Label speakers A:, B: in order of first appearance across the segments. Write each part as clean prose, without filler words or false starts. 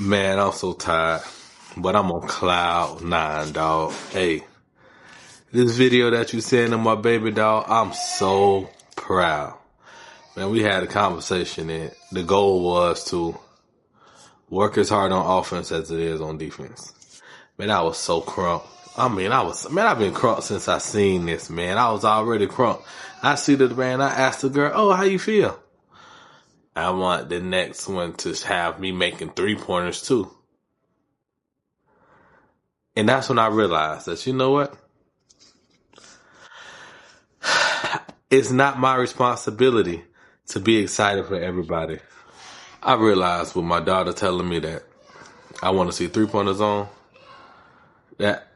A: Man, I'm so tired, but I'm on cloud nine, dog. Hey, this video that you sent to my baby, dog, I'm so proud. Man, we had a conversation and the goal was to work as hard on offense as it is on defense. Man, I was so crunk. I've been crunk since I seen this, man. I was already crunk. I see the man, I asked the girl, oh, how you feel? I want the next one to have me making 3-pointers too. And that's when I realized that, you know what? It's not my responsibility to be excited for everybody. I realized with my daughter telling me that I want to see 3-pointers on, that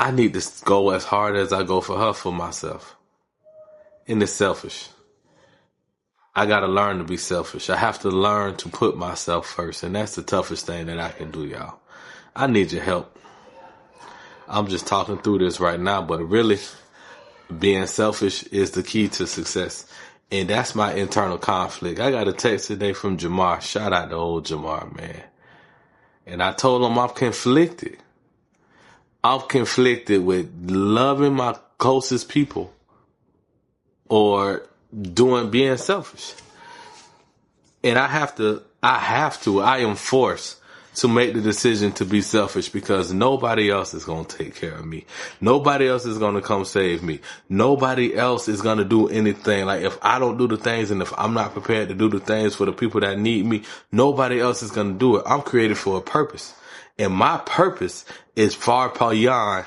A: I need to go as hard as I go for her for myself. And it's selfish. I got to learn to be selfish. I have to learn to put myself first. And that's the toughest thing that I can do, y'all. I need your help. I'm just talking through this right now, but really being selfish is the key to success. And that's my internal conflict. I got a text today from Jamar. Shout out to old Jamar, man. And I told him I'm conflicted. I'm conflicted with loving my closest people or being selfish. And I am forced to make the decision to be selfish because nobody else is going to take care of me. Nobody else is going to come save me. Nobody else is going to do anything. Like if I don't do the things and if I'm not prepared to do the things for the people that need me, nobody else is going to do it. I'm created for a purpose. And my purpose is far beyond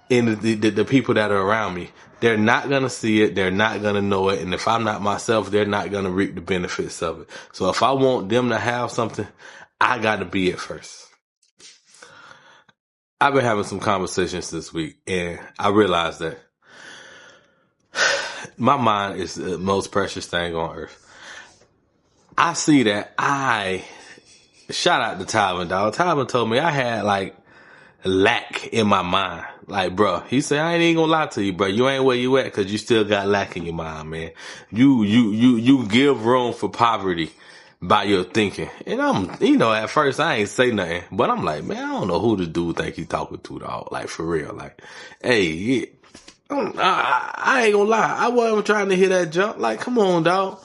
A: in the people that are around me. They're not going to see it. They're not going to know it. And if I'm not myself, they're not going to reap the benefits of it. So if I want them to have something, I got to be it first. I've been having some conversations this week and I realized that my mind is the most precious thing on earth. I see that shout out to Tyvin, dog. Tyvin told me I had like lack in my mind. Like, bro, he said, I ain't even gonna lie to you, bro. You ain't where you at because you still got lack in your mind, man. You give room for poverty by your thinking. And at first I ain't say nothing, but I'm like, man, I don't know who the dude think he talking to, dog. Like, for real. Like, hey, yeah. I ain't gonna lie. I wasn't trying to hear that jump. Like, come on, dog.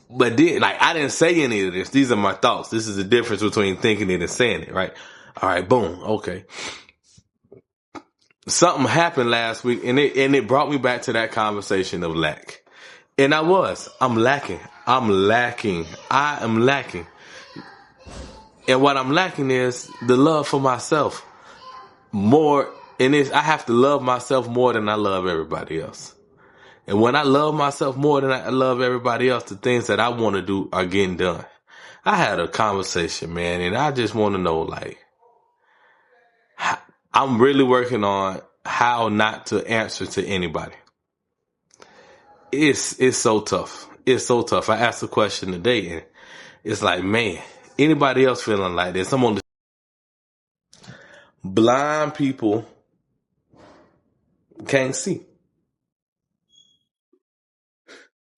A: But then, like, I didn't say any of this. These are my thoughts. This is the difference between thinking it and saying it, right? All right, boom. Okay. Something happened last week and it brought me back to that conversation of lack. And I'm lacking. I am lacking. And what I'm lacking is the love for myself more. And I have to love myself more than I love everybody else. And when I love myself more than I love everybody else, the things that I want to do are getting done. I had a conversation, man, and I just want to know, like, I'm really working on how not to answer to anybody. It's so tough. It's so tough. I asked a question today and it's like, man, anybody else feeling like this? I'm on the blind people can't see.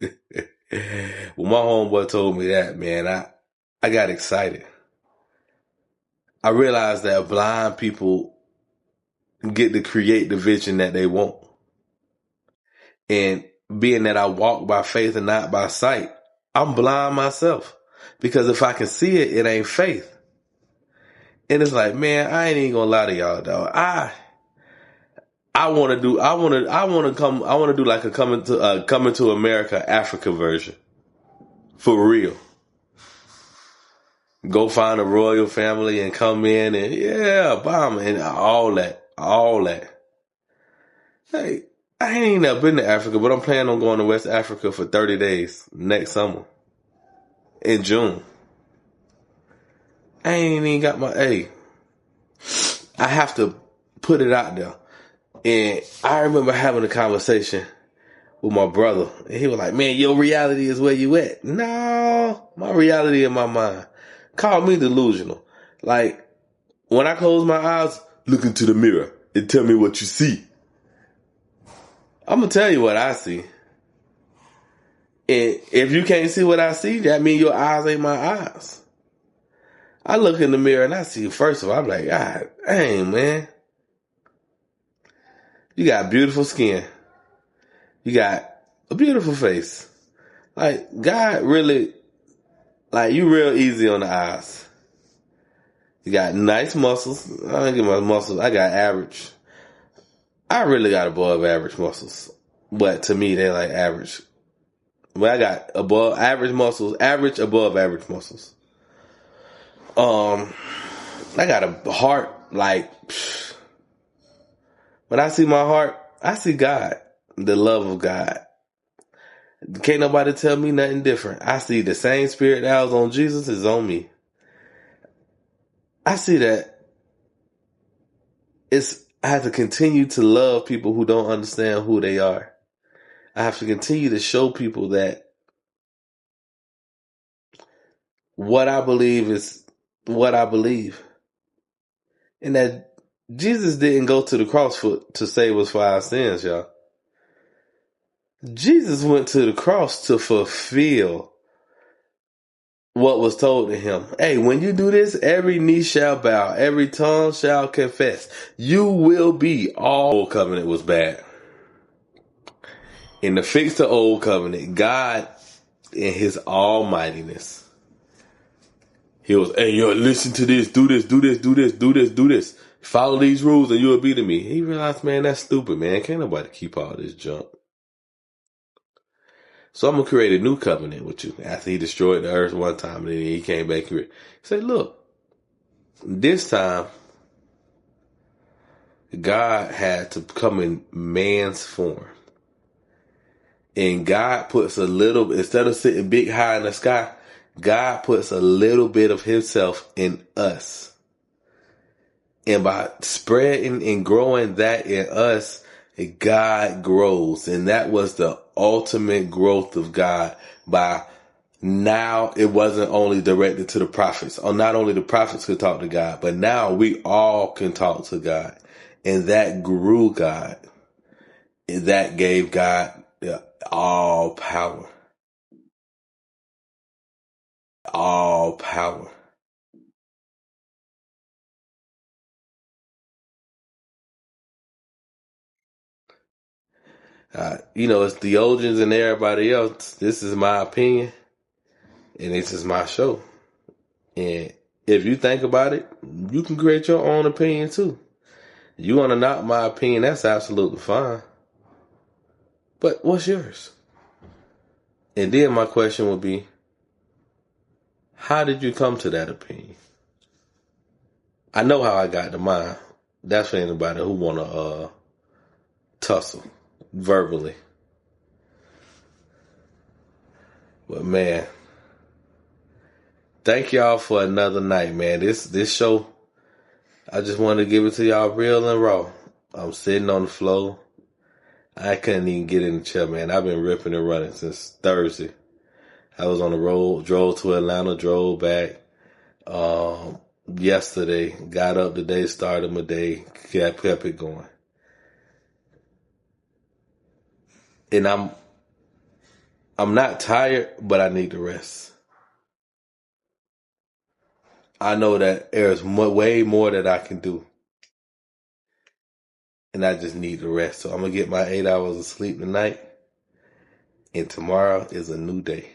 A: When my homeboy told me that, man, I got excited. I realized that blind people get to create the vision that they want. And being that I walk by faith and not by sight, I'm blind myself. Because if I can see it, it ain't faith. And it's like, man, I ain't even gonna lie to y'all, dog. I want to do like a coming to America Africa version. For real. Go find a royal family and come in and yeah, bomb and all that. Hey, I ain't never been to Africa, but I'm planning on going to West Africa for 30 days next summer. In June. I ain't even got I have to put it out there. And I remember having a conversation with my brother. And he was like, man, your reality is where you at. No, my reality in my mind. Call me delusional. Like, when I close my eyes, look into the mirror and tell me what you see. I'm going to tell you what I see. And if you can't see what I see, that means your eyes ain't my eyes. I look in the mirror and I see, first of all, I'm like, God dang, man. You got beautiful skin. You got a beautiful face. Like, God really, like, you real easy on the eyes. You got nice muscles. I don't get my muscles. I got average. I really got above average muscles. But to me, they're like average. But I got above average muscles, average above average muscles. I got a heart like, when I see my heart, I see God, the love of God. Can't nobody tell me nothing different. I see the same spirit that was on Jesus is on me. I see that I have to continue to love people who don't understand who they are. I have to continue to show people that what I believe is what I believe. And that Jesus didn't go to the cross to save us for our sins, y'all. Jesus went to the cross to fulfill what was told to him. Hey, when you do this, every knee shall bow, every tongue shall confess. You will be. All old covenant was bad. And to fix the old covenant, God in his almightiness, he was, hey, yo, listen to this, do this, do this, do this, do this, do this. Follow these rules and you'll be to me. He realized, man, that's stupid, man. Can't nobody keep all this junk. So I'm going to create a new covenant with you. After he destroyed the earth one time and then he came back here. He said, look, this time, God had to come in man's form. And God puts a little, instead of sitting big high in the sky, God puts a little bit of himself in us. And by spreading and growing that in us, God grows. And that was the ultimate growth of God. By now, it wasn't only directed to the prophets. Or not only the prophets could talk to God, but now we all can talk to God. And that grew God. And that gave God all power. All power. It's theologians and everybody else. This is my opinion. And this is my show. And if you think about it, you can create your own opinion too. You want to knock my opinion, that's absolutely fine. But what's yours? And then my question would be, how did you come to that opinion? I know how I got to mine. That's for anybody who want to tussle verbally. But man, thank y'all for another night, man. This show, I just wanted to give it to y'all real and raw. I'm sitting on the floor. I couldn't even get in the chair, man. I've been ripping and running since Thursday. I was on the road, drove to Atlanta, drove back yesterday, got up today, started my day, kept it going. And I'm not tired, but I need to rest. I know that there's way more that I can do. And I just need to rest. So I'm going to get my 8 hours of sleep tonight. And tomorrow is a new day.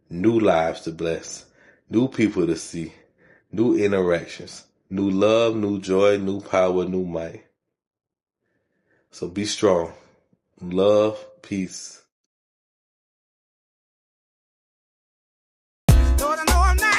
A: New lives to bless. New people to see. New interactions. New love, new joy, new power, new might. So be strong. Love, peace. Lord, I know I'm not